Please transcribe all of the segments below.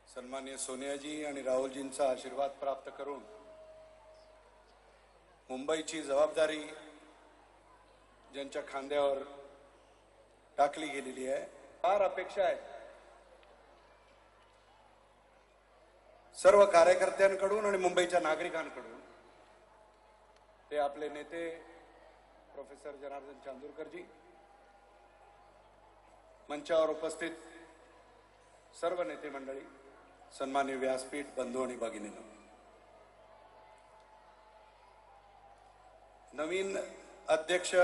सन्माननीय सोनियाजी आणि राहुलजींचा आशीर्वाद प्राप्त करून मुंबईची जबाबदारी ज्यांच्या खांद्यावर टाकली गेलेली आहे, फार अपेक्षा आहे सर्व कार्यकर्त्यांकडून आणि मुंबईच्या नागरिकांकडून। ते आपले नेते प्रोफेसर जनार्दन चांदोरकरजी, मंचावर उपस्थित सर्व नेते मंडळी, सन्माननीय व्यासपीठ बंधू आणि भगिनींनो, नवीन अध्यक्ष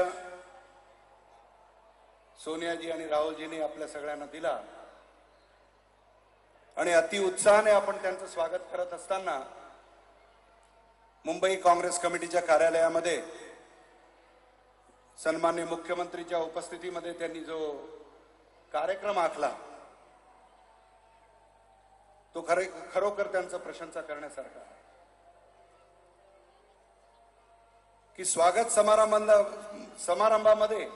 सोनियाजी आणि राहुलजींनी आपल्या सगळ्यांना दिला आणि अति उत्साहाने आपण त्यांचं स्वागत करत असताना मुंबई काँग्रेस कमिटीच्या कार्यालयामध्ये सन्माननीय मुख्यमंत्रीच्या उपस्थितीमध्ये त्यांनी जो कार्यक्रम आखला तो खरोखर त्यांचं प्रशंसा करण्यासारखा आहे की स्वागत समारंभामध्ये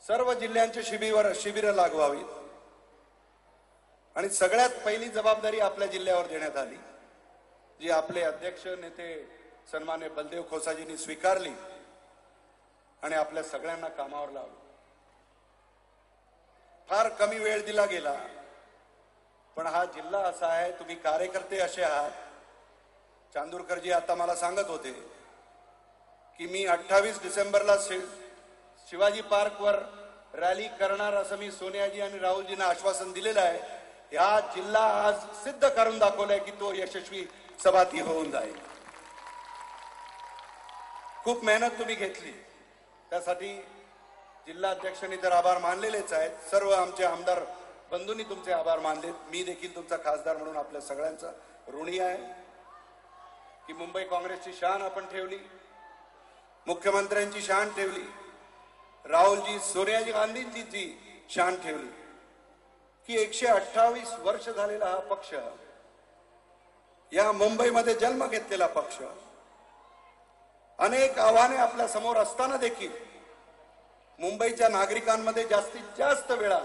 सर्व जिल्ह्यांचे शिबिर लागवावीत आणि सगळ्यात पहिली जबाबदारी आपल्या जिल्ह्यावर देण्यात आली, जी आपले अध्यक्ष नेते सन्माननीय बलदेव खोसाजींनी स्वीकारली आणि आपल्या सगळ्यांना कामावर लावलं। फार कमी वेळ दिला गेला, पण हा जिल्हा असा आहे, तुम्ही कार्यकर्ते असे आहात। चांदोरकरजी आता मला सांगत होते की मी 28 डिसेंबरला शिवाजी पार्कवर रॅली करणार असं मी सोनियाजी आणि राहुलजींना आश्वासन दिलेलं आहे। हा जिल्हा आज सिद्ध करून दाखवलाय की तो यशस्वी सभाती होऊन जाईल। खूप मेहनत तुम्ही घेतली, त्यासाठी जिल्हा अध्यक्षांनी तर आभार मानलेलेच आहेत, सर्व आमचे आमदार बंधूंनी तुमचे आभार मानलेत। मी देखील तुमचा खासदार म्हणून आपल्या सगळ्यांचा ऋणी आहे की मुंबई काँग्रेसची शान आपण ठेवली, मुख्यमंत्र्यांची शान ठेवली, राहुलजी सोनियाजी गांधींची जी शान ठेवली की 128 वर्ष झालेला हा पक्ष, या मुंबईमध्ये जन्म घेतलेला पक्ष, अनेक आव्हाने आपल्या समोर असताना देखील मुंबईच्या नागरिकांमध्ये जास्तीत जास्त वेळा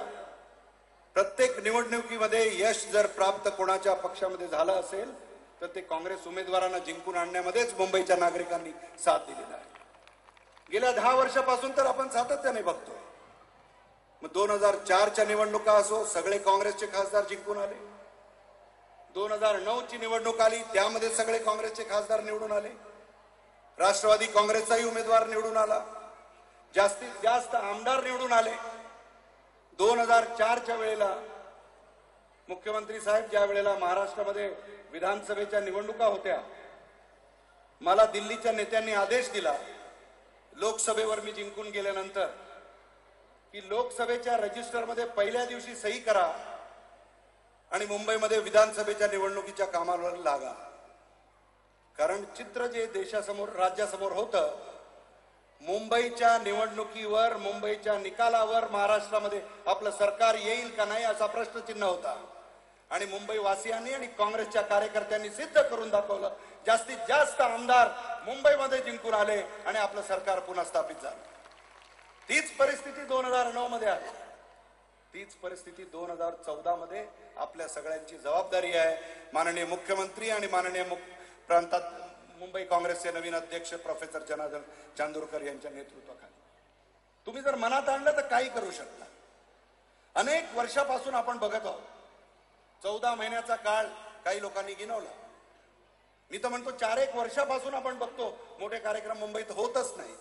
प्रत्येक निवडणुकीमध्ये यश जर प्राप्त कोणाच्या पक्षामध्ये झालं असेल तर ते काँग्रेस उमेदवारांना जिंकून आणण्यामध्येच मुंबईच्या नागरिकांनी साथ दिलेला आहे। गेल्या 10 वर्षापासून तर आपण सातत्याने बघतो, मग 2004च्या निवडणुका असो, सगळे काँग्रेसचे खासदार जिंकून आले। 2009ची निवडणूक आली, त्यामध्ये सगळे काँग्रेसचे खासदार निवडून आले, राष्ट्रवादी काँग्रेसचाही उमेदवार निवडून आला, जास्तीत जास्त आमदार निवडून आले। 2004च्या वेळेला मुख्यमंत्री साहेब ज्या वेळेला महाराष्ट्रामध्ये विधानसभेच्या निवडणुका होत्या, मला दिल्लीच्या नेत्यांनी आदेश दिला लोकसभेवर मी जिंकून गेल्यानंतर की लोकसभेच्या रजिस्टरमध्ये पहिल्या दिवशी सही करा आणि मुंबईमध्ये विधानसभेच्या निवडणुकीच्या कामावर लागा। कारण चित्र जे देशासमोर राज्यासमोर होतं, मुंबईच्या निवडणुकीवर, मुंबईच्या निकालावर महाराष्ट्रामध्ये आपलं सरकार येईल का नाही असा प्रश्नचिन्ह होता आणि मुंबई वासियांनी आणि काँग्रेसच्या कार्यकर्त्यांनी सिद्ध करून दाखवलं, जास्तीत जास्त आमदार मुंबईमध्ये जिंकून आले आणि आपलं सरकार पुन्हा स्थापित झालं। तीच परिस्थिती 2009 मध्ये आली, तीच परिस्थिती 2014 मध्ये आपल्या सगळ्यांची जबाबदारी आहे। माननीय मुख्यमंत्री आणि माननीय प्रांतात मुंबई काँग्रेसचे नवीन अध्यक्ष प्रोफेसर जनार्दन चांदोरकर यांच्या नेतृत्वाखाली तुम्ही जर मनात आणलं तर काही करू शकता। अनेक वर्षापासून आपण बघत आहोत, 14 महिन्याचा काळ काही लोकांनी गिनवला, मी तर म्हणतो 4-1 वर्षापासून आपण बघतो मोठे कार्यक्रम मुंबईत होतच नाही।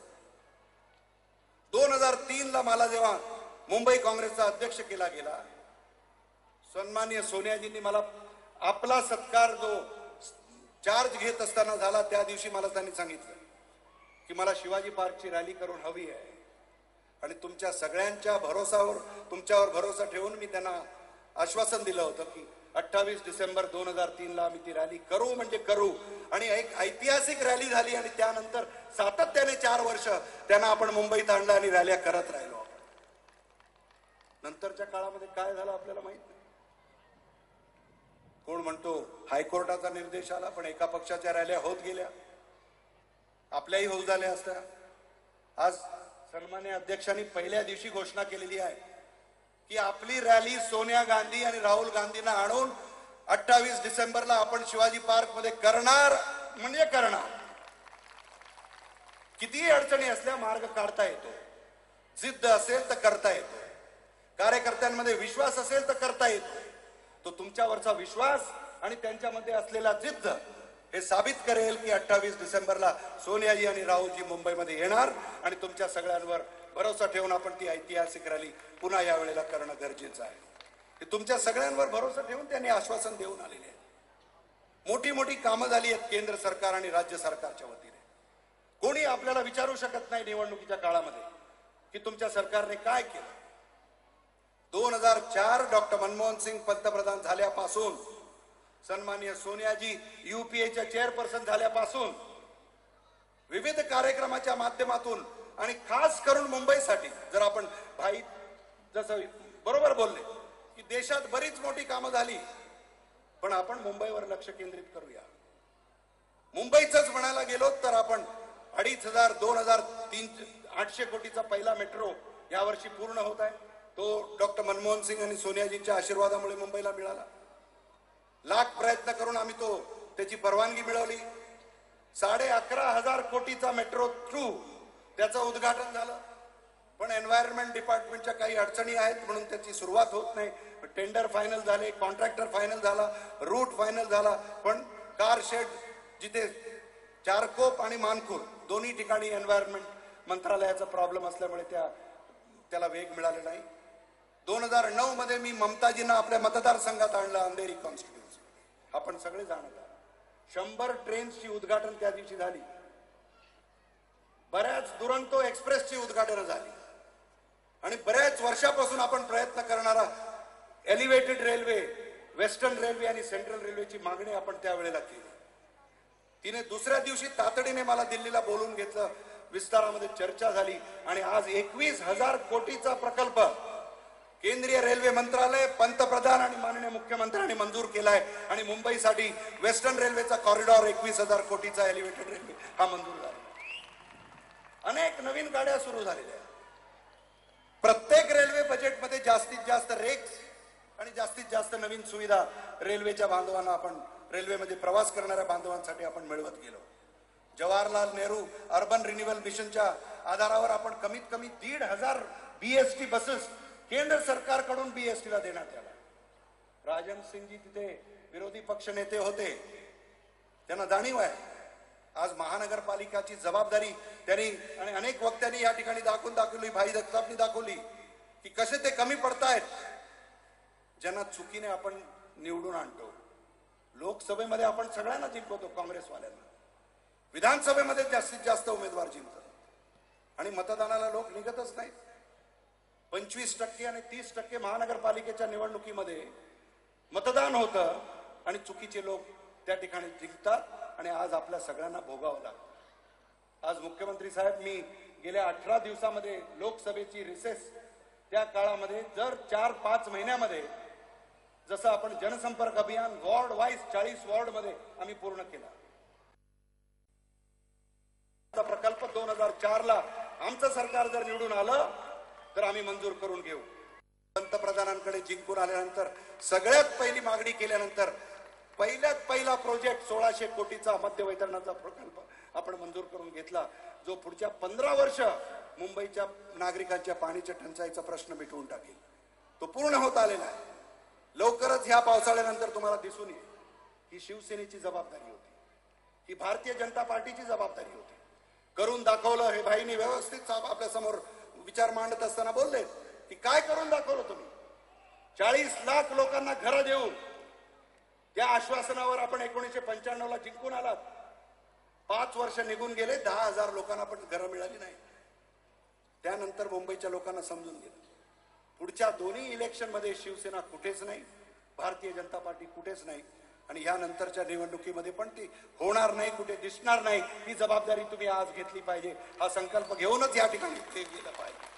2003ला मला जेव्हा मुंबई काँग्रेसचा अध्यक्ष केला गेला, सन्माननीय सोनियाजींनी मला आपला सत्कार जो चार्ज घेत असताना झाला, त्या दिवशी मला त्यांनी सांगितलं की मला शिवाजी पार्कची रॅली करून हवी आहे आणि तुमच्या सगळ्यांच्या भरोसावर, तुमच्यावर भरोसा ठेवून मी त्यांना आश्वासन दिलं होतं की 28 डिसेंबर 2003ला आम्ही ती रॅली करू म्हणजे करू। आणि एक ऐतिहासिक रॅली झाली आणि त्यानंतर सातत्याने 4 वर्ष त्यांना आपण मुंबईत आणलं आणि रॅल्या करत राहिलो। नंतरच्या काळामध्ये काय झालं आपल्याला माहित नाही। कोण म्हणतो हायकोर्टाचा निर्देश आला, पण एका पक्षाच्या रॅल्या होत गेल्या, आपल्याही होऊ झाल्या असत्या। आज सन्माननीय अध्यक्षांनी पहिल्या दिवशी घोषणा केलेली आहे की आपली रॅली सोनिया गांधी आणि राहुल गांधींना आणून 28 डिसेंबरला आपण शिवाजी पार्क मध्ये करणार म्हणजे करणार. कितीही अडचणी असल्या मार्ग काढता येतो. जिद्द असेल तर करता येतो. कार्यकर्त्यांमध्ये विश्वास असेल तर करता येतो. तो तुमच्यावरचा विश्वास आणि त्यांच्यामध्ये असलेला जिद्द हे साबित करेल की 28 डिसेंबरला सोनियाजी आणि राहुलजी मुंबईमध्ये येणार आणि तुमच्या सगळ्यांवर भरोसा ठेवून आपण ती ऐतिहासिक रॅली पुन्हा यावेळेला करणं गरजेचं आहे. हे तुमच्या सगळ्यांवर भरोसा ठेवून त्यांनी आश्वासन देऊन आलेले आहे. मोठी मोठी कामं झाली आहेत केंद्र सरकार आणि राज्य सरकारच्या वतीने. कोणी आपल्याला विचारू शकत नाही निवडणुकीच्या काळामध्ये की तुमच्या सरकारने काय केलं. 2004 डॉक्टर मनमोहन सिंग पंतप्रधान झाल्यापासून, सन्माननीय सोनियाजी UPAच्या चेअरपर्सन झाल्यापासून विविध कार्यक्रमाच्या माध्यमातून आणि खास करून मुंबईसाठी, जर आपण भाई जसं बरोबर बोलले की देशात बरीच मोठी कामं झाली, पण आपण मुंबईवर लक्ष केंद्रित करूया. मुंबईचंच म्हणायला गेलो तर आपण 2500 2800 कोटीचा पहिला मेट्रो यावर्षी पूर्ण होत आहे. तो डॉक्टर मनमोहन सिंग आणि सोनियाजींच्या आशीर्वादामुळे मुंबईला मिळाला. लाख प्रयत्न करून आम्ही त्याची परवानगी मिळवली. 11,500 कोटीचा मेट्रो थ्रू त्याचं उद्घाटन झालं. पण एन्व्हायरमेंट डिपार्टमेंटच्या काही अडचणी आहेत म्हणून त्याची सुरुवात होत नाही. टेंडर फायनल झाले, कॉन्ट्रॅक्टर फायनल झाला, रूट फायनल झाला, पण कार शेड जिथे चारकोप आणि मानखूर दोन्ही ठिकाणी एन्व्हायरमेंट मंत्रालयाचा प्रॉब्लेम असल्यामुळे त्याला वेग मिळाला नाही. 2009 मध्ये मी ममताजींना आपल्या मतदारसंघात आणलं, अंधेरी कॉन्स्टिट्युन्सी. आपण सगळे जाणत आहात. 100 ट्रेन्सची उद्घाटन त्या दिवशी झाली. बऱ्याच दुरंतो एक्सप्रेसची उद्घाटन झाली आणि बऱ्याच वर्षापासून आपण प्रयत्न करणारा एलिव्हेटेड रेल्वे, वेस्टर्न रेल्वे आणि सेंट्रल रेल्वेची मागणी आपण त्यावेळेला केली. तिने दुसऱ्या दिवशी तातडीने मला दिल्लीला बोलून घेतलं, विस्तारामध्ये चर्चा झाली आणि आज 21,000 कोटीचा प्रकल्प केंद्रीय रेल्वे मंत्रालय, पंतप्रधान आणि माननीय मुख्यमंत्र्यांनी मंजूर केलाय आणि मुंबईसाठी वेस्टर्न रेल्वेचा कॉरिडॉर 21,000 कोटीचा एलिव्हेटेड रेल्वे हा मंजूर झाला. अनेक नवीन गाड्या सुरू झालेल्या. प्रत्येक रेल्वे बजेटमध्ये जास्तीत जास्त रेक्स आणि जास्तीत जास्त नवीन सुविधा रेल्वेच्या बांधवांना, आपण रेल्वेमध्ये प्रवास करणाऱ्या बांधवांसाठी आपण मिळवत गेलो. जवाहरलाल नेहरू अर्बन रिन्युअल मिशनच्या आधारावर आपण कमीत कमी 1,500 BST बसेस केंद्र सरकारकडून BST ला देण्यात आला. राजन सिंगजी तिथे विरोधी पक्ष नेते होते, त्यांना जाणीव आहे. आज महानगरपालिकाची जबाबदारी त्यांनी आणि अनेक वक्त्यांनी या ठिकाणी दाखवली, भाई जगतापनी दाखवली की कसे ते कमी पडतायत ज्यांना चुकीने आपण निवडून आणतो. लोकसभेमध्ये आपण सगळ्यांना जिंकवतो, काँग्रेसवाल्यांना. विधानसभेमध्ये जास्तीत जास्त उमेदवार जिंकतात आणि मतदानाला लोक निघतच नाहीत. 25% आणि 30% महानगरपालिकेच्या निवडणुकीमध्ये मतदान होतं आणि चुकीचे लोक त्या ठिकाणी जिंकतात आणि आज आपल्या सगळ्यांना भोगावं लागतं. आज मुख्यमंत्री साहेब, मी गेल्या 18 दिवसामध्ये लोकसभेची रिसेस त्या काळामध्ये जर 4-5 महिन्यामध्ये जसं आपण जनसंपर्क अभियान वॉर्ड वाईज 40 वॉर्ड मध्ये आम्ही पूर्ण केला. प्रकल्प 2004 ला आमचं सरकार जर निवडून आलं तर आम्ही मंजूर करून घेऊ. पंतप्रधानांकडे जिंकून आल्यानंतर सगळ्यात पहिली मागणी केल्यानंतर पहिल्यात पहिला प्रोजेक्ट 1,600 कोटीचा मध्य वैतरणाचा प्रकल्प आपण मंजूर करून घेतला, जो पुढच्या 15 वर्ष मुंबईच्या नागरिकांच्या पाण्याच्या टंचाईचा प्रश्न मिटवून टाकेल. तो पूर्ण होत आलेला आहे. लवकरच ह्या पावसाळ्यानंतर तुम्हाला दिसून येईल ही शिवसेनेची जबाबदारी होती, ही भारतीय जनता पार्टीची जबाबदारी होती. करून दाखवलं. हे भाईनी व्यवस्थित आपल्या समोर विचार मांडत असताना बोलले की काय करून दाखवलं तुम्ही. 40 लाख लोकांना घरं देऊन त्या आश्वासनावर आपण 1995 ला जिंकून आलात. 5 वर्ष निघून गेले, 10,000 लोकांना पण घरं मिळाली नाही. त्यानंतर मुंबईच्या लोकांना समजून गेलं पुढच्या दोन्ही इलेक्शन मध्ये शिवसेना कुठेच नाही, भारतीय जनता पार्टी कुठेच नाही आणि यानंतरच्या निवडणुकीमध्ये पण ती होणार नाही, कुठे दिसणार नाही. ही जबाबदारी तुम्ही आज घेतली पाहिजे. हा संकल्प घेऊनच या ठिकाणी ते गेलं पाहिजे.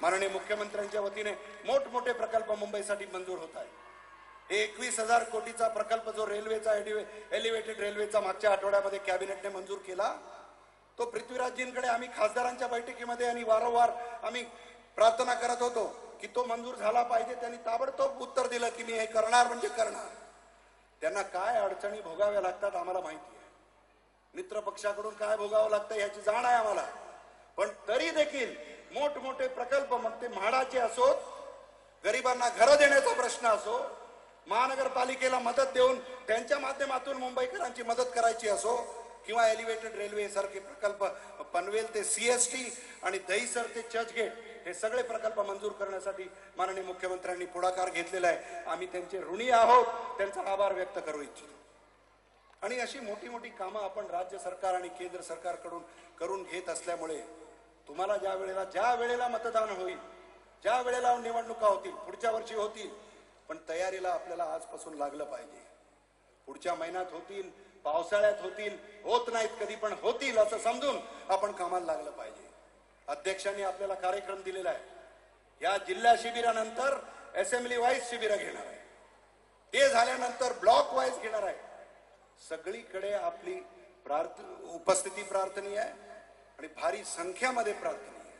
माननीय मुख्यमंत्र्यांच्या वतीने मोठमोठे प्रकल्प मुंबईसाठी मंजूर होत आहे. 21,000 कोटीचा प्रकल्प जो रेल्वेचा एलिव्हेटेड रेल्वेचा मागच्या आठवड्यामध्ये कॅबिनेटने मंजूर केला, तो पृथ्वीराजजींकडे आम्ही खासदारांच्या बैठकीमध्ये आणि वारंवार आम्ही प्रार्थना करत होतो की तो मंजूर झाला पाहिजे, त्यांनी ताबडतोब उत्तर दिलं की मी हे करणार म्हणजे करणार. त्यांना काय अडचणी भोगाव्या लागतात आम्हाला माहिती आहे, मित्र पक्षाकडून काय भोगावं लागतं याची जाण आहे आम्हाला. पण तरी देखील मोठमोठे प्रकल्प, मग ते म्हाडाचे असोत, गरिबांना घरं देण्याचा प्रश्न असो, महानगरपालिकेला मदत देऊन त्यांच्या माध्यमातून मुंबईकरांची मदत करायची असो, किंवा एलिव्हेटेड रेल्वे सारखे प्रकल्प, पनवेल ते सीएसटी आणि दहीसर ते चर्चगेट, हे सगळे प्रकल्प मंजूर करण्यासाठी माननीय मुख्यमंत्र्यांनी पुढाकार घेतलेला आहे. आम्ही त्यांचे ऋणी आहोत, त्यांचा आभार व्यक्त करू इच्छितो. आणि अशी मोठी मोठी कामं आपण राज्य सरकार आणि केंद्र सरकारकडून करून घेत असल्यामुळे तुम्हाला ज्या वेळेला मतदान होईल, ज्या वेळेला निवडणुका होतील, पुढच्या वर्षी होतील, पण तयारीला आपल्याला आजपासून लागलं पाहिजे. पुढच्या महिन्यात होतील, पावसाळ्यात होतील, होत नाहीत कधी पण होतील असं समजून आपण कामाला लागलं पाहिजे. अध्यक्षांनी आपल्याला कार्यक्रम दिलेला आहे. या जिल्हा शिबिरानंतर असेंब्ली वाईज शिबिरं घेणार आहे, ते झाल्यानंतर ब्लॉक वाईज घेणार आहे. सगळीकडे आपली उपस्थिती प्रार्थनीय आहे आणि भारी संख्यामध्ये प्रार्थनीय आहे.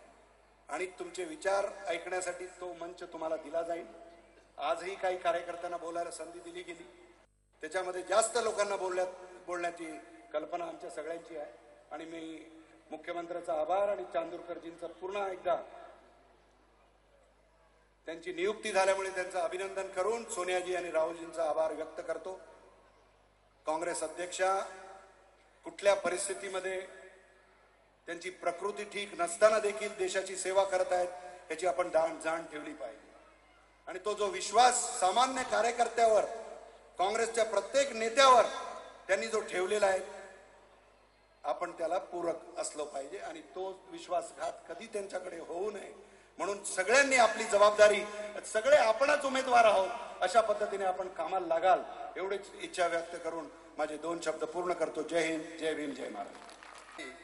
आणि तुमचे विचार ऐकण्यासाठी तो मंच तुम्हाला दिला जाईल. आजही काही कार्यकर्त्यांना बोलायला संधी दिली गेली, त्याच्यामध्ये जास्त लोकांना बोलण्याची कल्पना आमच्या सगळ्यांची आहे. आणि मी मुख्यमंत्र्यांचा आभार आणि चांदूरकरजींचा पुन्हा एकदा त्यांची नियुक्ती झाल्यामुळे त्यांचं अभिनंदन करून सोनियाजी आणि राहुलजींचा आभार व्यक्त करतो. काँग्रेस अध्यक्षा कुठल्या परिस्थितीमध्ये त्यांची प्रकृती ठीक नसताना देखील देशाची सेवा करत आहेत याची आपण जाण ठेवली पाहिजे. आणि तो जो विश्वास सामान्य कार्यकर्त्यावर, काँग्रेसच्या प्रत्येक नेत्यावर त्यांनी जो ठेवलेला आहे, आपण त्याला पूरक असलो पाहिजे. आणि तो विश्वासघात कधी त्यांच्याकडे होऊ नये म्हणून सगळ्यांनी आपली जबाबदारी, सगळे आपणच उमेदवार आहोत अशा पद्धतीने आपण कामाला लागाल एवढीच इच्छा व्यक्त करून माझे 2 शब्द पूर्ण करतो. जय हिंद, जय भीम, जय महाराष्ट्र.